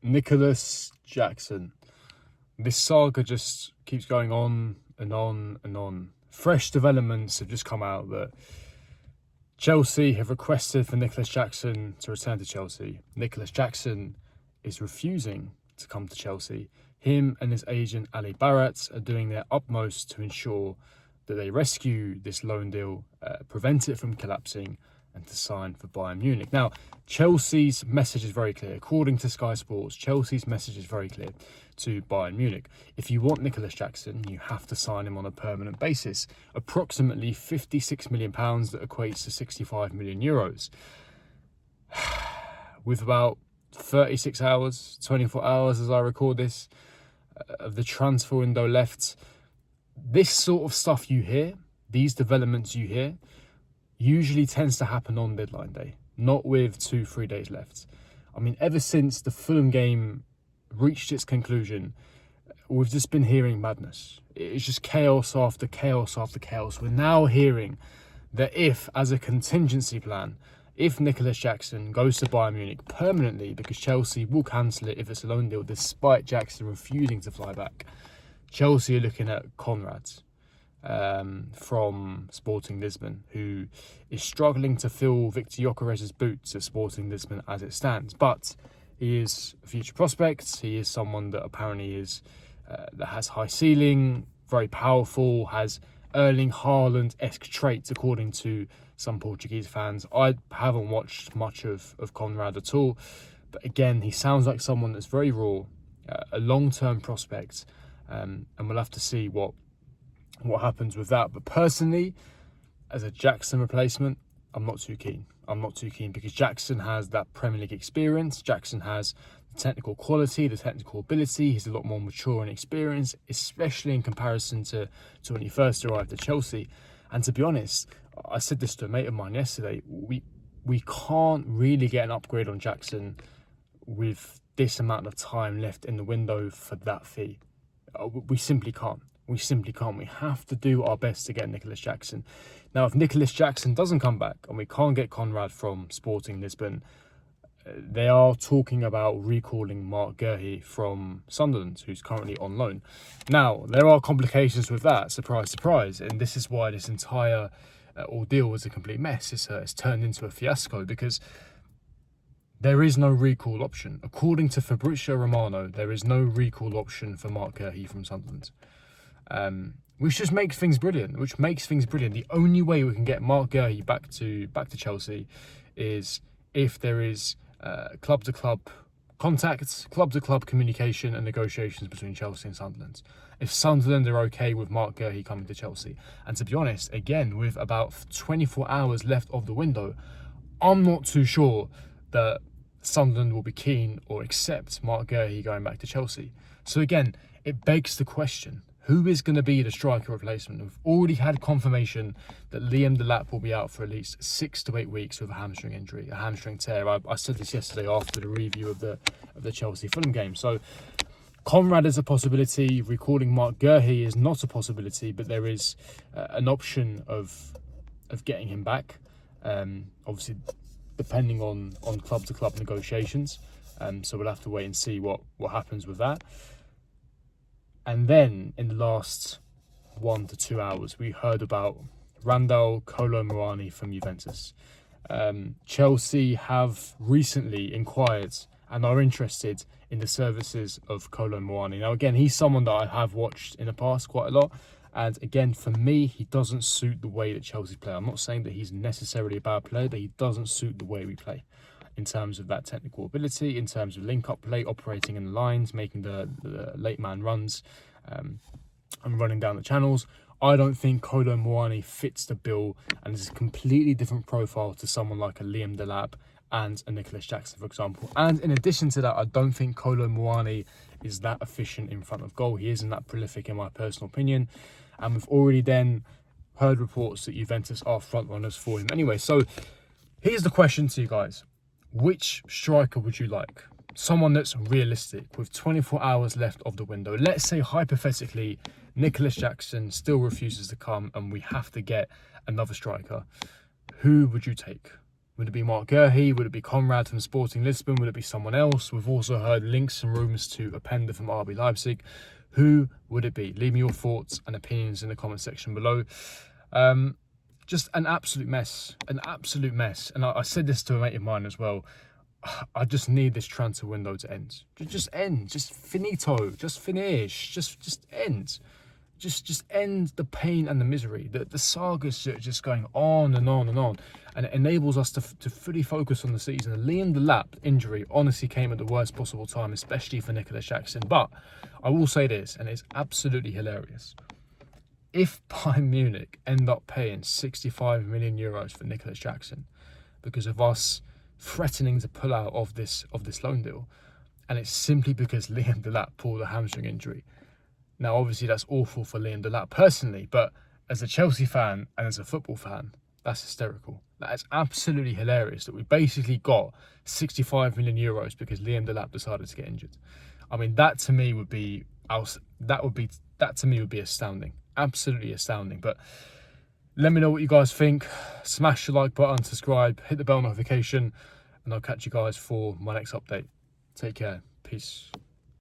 Nicholas Jackson. This saga just keeps going on and on and on. Fresh developments have just come out that Chelsea have requested for Nicholas Jackson to return to Chelsea. Nicholas Jackson is refusing to come to Chelsea. Him and his agent Ali Barrett are doing their utmost to ensure that they rescue this loan deal, prevent it from collapsing, and to sign for Bayern Munich. Now, Chelsea's message is very clear. According to Sky Sports, Chelsea's message is very clear to Bayern Munich. If you want Nicholas Jackson, you have to sign him on a permanent basis. Approximately £56 million, that equates to 65 million euros. With about 36 hours, 24 hours as I record this, of the transfer window left, this sort of stuff you hear, these developments you hear, usually tends to happen on deadline day, not with 2-3 days left. I mean, ever since the Fulham game reached its conclusion, we've just been hearing madness. It's just chaos after chaos after chaos. We're now hearing that if, as a contingency plan, if Nicholas Jackson goes to Bayern Munich permanently, because Chelsea will cancel it if it's a loan deal, despite Jackson refusing to fly back, Chelsea are looking at Conrad from Sporting Lisbon, who is struggling to fill Victor Gyökeres's boots at Sporting Lisbon as it stands. But he is a future prospect. He is someone that apparently is that has high ceiling, very powerful, has Erling Haaland-esque traits, according to some Portuguese fans. I haven't watched much of Conrad at all, but again, he sounds like someone that's very raw, a long-term prospect, and we'll have to see what happens with that. But personally, as a Jackson replacement, I'm not too keen. Because Jackson has that Premier League experience. Jackson has the technical quality, the technical ability. He's a lot more mature and experienced, especially in comparison to when he first arrived at Chelsea. And to be honest, I said this to a mate of mine yesterday, we can't really get an upgrade on Jackson with this amount of time left in the window for that fee. We simply can't. We have to do our best to get Nicholas Jackson. Now, if Nicholas Jackson doesn't come back and we can't get Conrad from Sporting Lisbon, they are talking about recalling Mark Guehi from Sunderland, who's currently on loan. Now, there are complications with that, surprise, surprise, and this is why this entire ordeal was a complete mess. It's turned into a fiasco because there is no recall option. According to Fabrizio Romano, there is no recall option for Mark Guehi from Sunderland. Which just makes things brilliant. The only way we can get Mark Guehi back to Chelsea is if there is club-to-club contacts, club-to-club communication and negotiations between Chelsea and Sunderland. If Sunderland are okay with Mark Guehi coming to Chelsea. And to be honest, again, with about 24 hours left of the window, I'm not too sure that Sunderland will be keen or accept Mark Guehi going back to Chelsea. So again, it begs the question, who is going to be the striker replacement? We've already had confirmation that Liam Delap will be out for at least 6 to 8 weeks with a hamstring injury, a hamstring tear. I said this yesterday after the review of the Chelsea Fulham game. So Conrad is a possibility. Recalling Mark Guehi is not a possibility, but there is an option of getting him back. Obviously, depending on club-to-club negotiations. So we'll have to wait and see what happens with that. And then, in the last 1 to 2 hours, we heard about Randal Kolo Muani from Juventus. Chelsea have recently inquired and are interested in the services of Kolo Muani. Now, again, he's someone that I have watched in the past quite a lot. And again, for me, he doesn't suit the way that Chelsea play. I'm not saying that he's necessarily a bad player, but he doesn't suit the way we play in terms of that technical ability, in terms of link-up play, operating in the lines, making the late man runs, and running down the channels. I don't think Kolo Muani fits the bill and is a completely different profile to someone like a Liam Delap and a Nicholas Jackson, for example. And in addition to that, I don't think Kolo Muani is that efficient in front of goal. He isn't that prolific, in my personal opinion. And we've already then heard reports that Juventus are front runners for him anyway. So here's the question to you guys. Which striker would you like? Someone that's realistic with 24 hours left of the window. Let's say, hypothetically, Nicholas Jackson still refuses to come and we have to get another striker. Who would you take? Would it be Mark Gurhey? Would it be Conrad from Sporting Lisbon? Would it be someone else? We've also heard links and rumours to Openda from RB Leipzig. Who would it be? Leave me your thoughts and opinions in the comment section below. Just an absolute mess. And I said this to a mate of mine as well. I just need this transfer window to end. Just end. Just finito. Just finish. Just end. Just end the pain and the misery. The sagas are just going on and on and on. And it enables us to fully focus on the season. And Liam Delap injury honestly came at the worst possible time, especially for Nicolas Jackson. But I will say this, and it's absolutely hilarious. If Bayern Munich end up paying 65 million euros for Nicolas Jackson because of us threatening to pull out of this loan deal, and it's simply because Liam Delap pulled a hamstring injury. Now, obviously, that's awful for Liam Delap personally, but as a Chelsea fan and as a football fan, that's hysterical. That is absolutely hilarious that we basically got 65 million euros because Liam Delap decided to get injured. I mean, that to me would be astounding. Absolutely astounding. But let me know what you guys think. Smash the like button, subscribe, hit the bell notification, and I'll catch you guys for my next update. Take care. Peace.